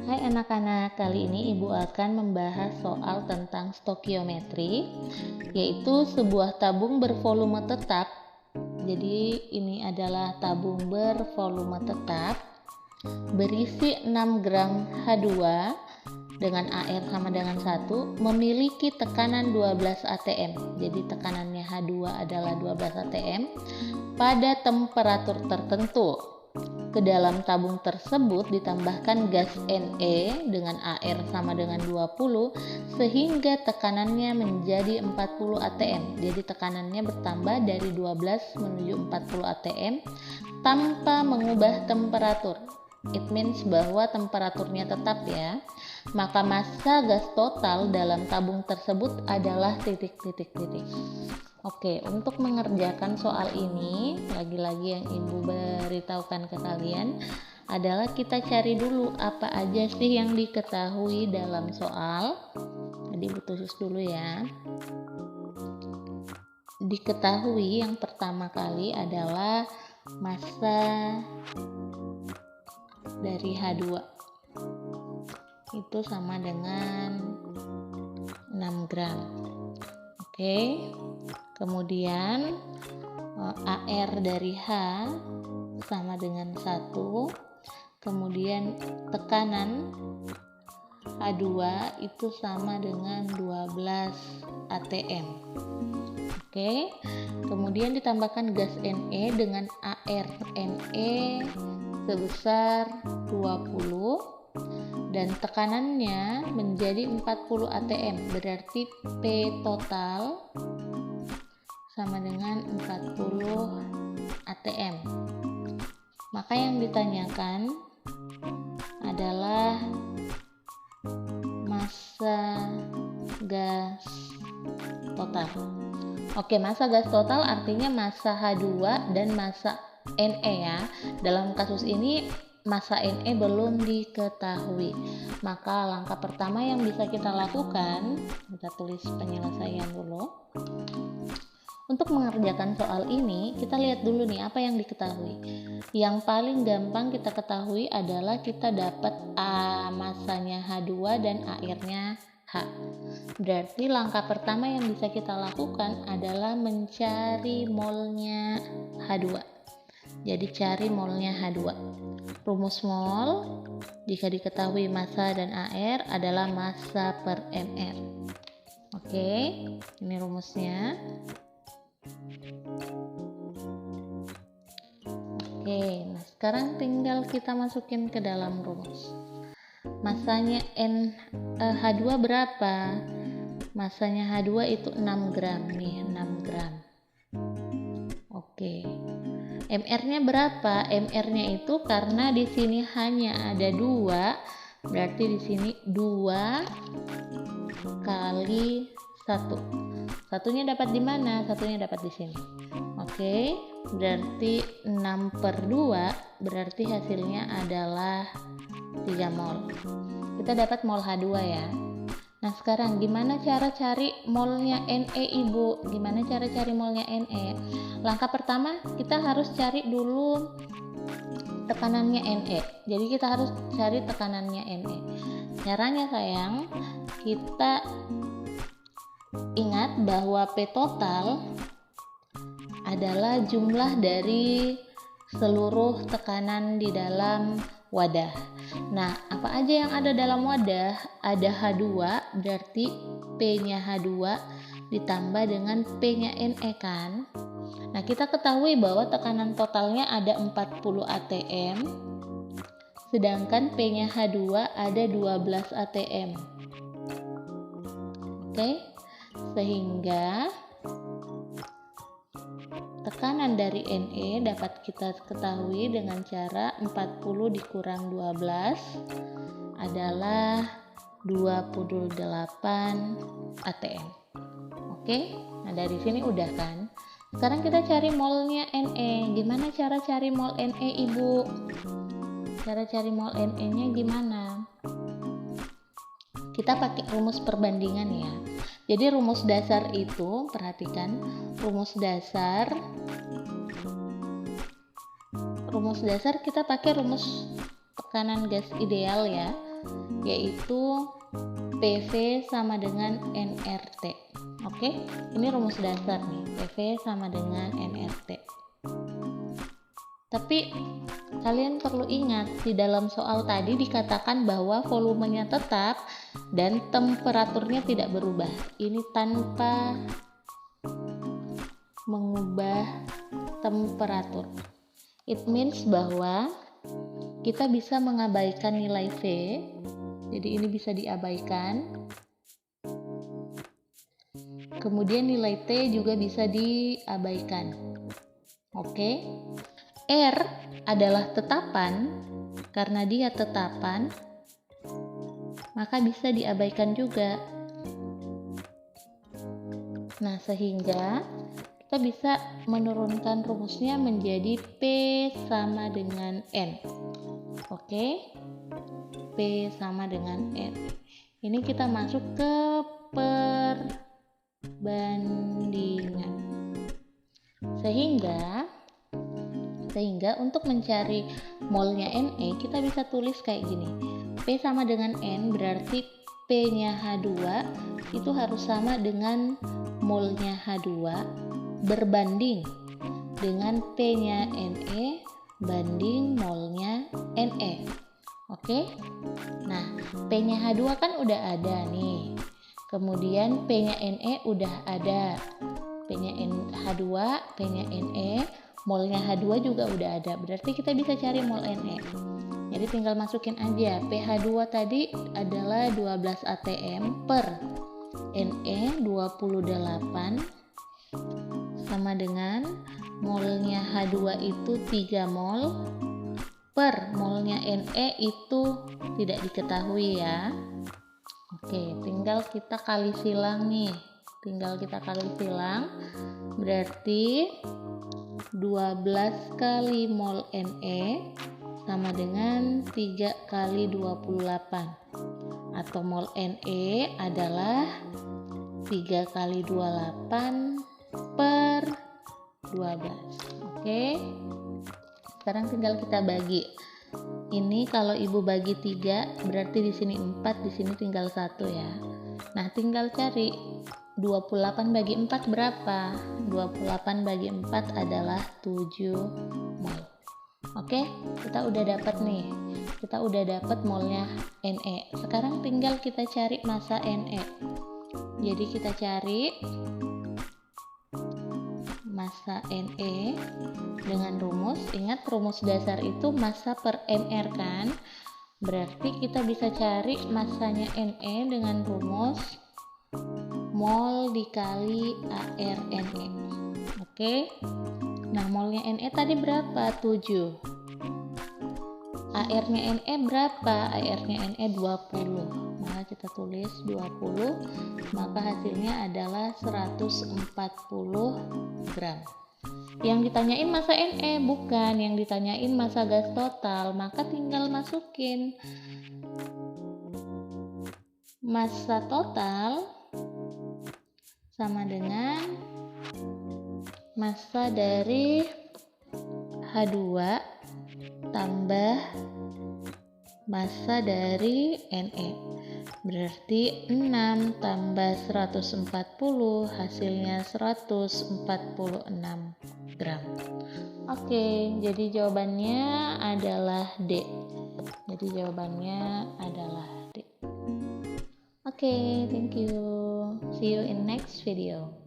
Hai anak-anak, kali ini Ibu akan membahas soal tentang stokiometri, yaitu sebuah tabung bervolume tetap. Jadi ini adalah tabung bervolume tetap berisi 6 gram H2 dengan AR sama dengan 1, memiliki tekanan 12 atm. Jadi tekanannya H2 adalah 12 atm pada temperatur tertentu. Ke dalam tabung tersebut ditambahkan gas Ne dengan AR sama dengan 20 sehingga tekanannya menjadi 40 atm. Jadi tekanannya bertambah dari 12 menuju 40 atm tanpa mengubah temperatur. It means bahwa temperaturnya tetap ya. Maka massa gas total dalam tabung tersebut adalah titik-titik. Oke, untuk mengerjakan soal ini, lagi-lagi yang Ibu beritahukan ke kalian adalah kita cari dulu apa aja sih yang diketahui dalam soal. Jadi Ibu tulis dulu ya. Diketahui yang pertama kali adalah massa dari H2 itu sama dengan 6 gram. Oke. Kemudian AR dari H sama dengan 1. Kemudian tekanan H2 itu sama dengan 12 atm. Oke. Kemudian ditambahkan gas Ne dengan AR Ne sebesar 20 dan tekanannya menjadi 40 atm, berarti P total sama dengan 40 atm. Maka yang ditanyakan adalah massa gas total. Oke, massa gas total artinya massa H2 dan massa Ne ya. Dalam kasus ini massa Ne belum diketahui. Maka langkah pertama yang bisa kita lakukan, kita tulis penyelesaian dulu. Untuk mengerjakan soal ini, kita lihat dulu nih apa yang diketahui. Yang paling gampang kita ketahui adalah kita dapat massanya H2 dan AR-nya H. Berarti langkah pertama yang bisa kita lakukan adalah mencari molnya H2. Jadi cari molnya H2. Rumus mol jika diketahui massa dan AR adalah massa per mR. Oke, ini rumusnya. Oke, nah sekarang tinggal kita masukin ke dalam rumus. Massanya H2 berapa? Massanya H2 itu 6 gram nih, 6 gram. Oke. MR-nya berapa? MR-nya itu karena di sini hanya ada 2, berarti di sini 2 kali 1. Satunya dapat di mana? Satunya dapat di sini. Oke, berarti 6/2 berarti hasilnya adalah 3 mol. Kita dapat mol H2 ya. Nah sekarang gimana cara cari molnya Ne Ibu? Gimana cara cari molnya Ne? Langkah pertama kita harus cari dulu tekanannya Ne. Jadi kita harus cari tekanannya Ne. Caranya sayang, kita ingat bahwa P total adalah jumlah dari seluruh tekanan di dalam wadah. Nah, apa aja yang ada dalam wadah? Ada H2, berarti P-nya H2 ditambah dengan P-nya Ne kan? Nah, kita ketahui bahwa tekanan totalnya ada 40 atm, sedangkan P-nya H2 ada 12 atm. Oke, sehingga tekanan dari Ne dapat kita ketahui dengan cara 40 dikurang 12 adalah 28 atm. Oke, nah dari sini udah kan? Sekarang kita cari molnya Ne. Gimana cara cari mol Ne Ibu? Cara cari mol Ne-nya gimana? Kita pakai rumus perbandingan ya. Jadi rumus dasar itu, perhatikan, rumus dasar kita pakai rumus tekanan gas ideal ya. yaitu PV sama dengan nRT. Oke, ini rumus dasar nih, PV sama dengan nRT. Tapi kalian perlu ingat, di dalam soal tadi dikatakan bahwa volumenya tetap dan temperaturnya tidak berubah. Ini tanpa mengubah temperatur. It means bahwa kita bisa mengabaikan nilai V. Jadi ini bisa diabaikan. Kemudian nilai T juga bisa diabaikan. Oke. R adalah tetapan, karena dia tetapan, maka bisa diabaikan juga. Nah, sehingga kita bisa menurunkan rumusnya menjadi P sama dengan N. Oke, P sama dengan N. Ini kita masuk ke perbandingan. Sehingga untuk mencari molnya Ne, kita bisa tulis kayak gini. P sama dengan N berarti P-nya H2 itu harus sama dengan molnya H2 berbanding dengan P-nya Ne banding molnya Ne. Oke? Nah, P-nya H2 kan udah ada nih. Kemudian P-nya Ne udah ada. P-nya H2, P-nya Ne, molnya H2 juga udah ada, berarti kita bisa cari mol Ne. Jadi tinggal masukin aja, pH2 tadi adalah 12 atm per Ne 28 sama dengan molnya H2 itu 3 mol per molnya Ne itu tidak diketahui ya. Oke, tinggal kita kali silang nih. Berarti 12 kali mol Ne sama dengan 3 kali 28, atau mol Ne adalah 3 kali 28 per 12. Oke, sekarang tinggal kita bagi. Ini kalau ibu bagi 3 berarti di sini 4, di sini tinggal 1 ya. Nah, tinggal cari 28 bagi 4 berapa? 28 bagi 4 adalah 7 mol. Oke, kita udah dapat nih. Kita udah dapat molnya Ne. Sekarang tinggal kita cari massa Ne. Jadi kita cari massa Ne dengan rumus. Ingat, rumus dasar itu massa per mR kan? Berarti kita bisa cari massanya Ne dengan rumus mol dikali AR Ne. Oke. Nah, molnya Ne tadi berapa? 7. AR-nya Ne berapa? AR-nya Ne 20. Maka kita tulis 20, maka hasilnya adalah 140 gram. Yang ditanyain massa Ne, bukan, yang ditanyain massa gas total, maka tinggal masukin massa total sama dengan massa dari H2 tambah massa dari Ne. Berarti 6 tambah 140 hasilnya 146 gram. Oke, jadi jawabannya adalah D. Oke, thank you. See you in next video.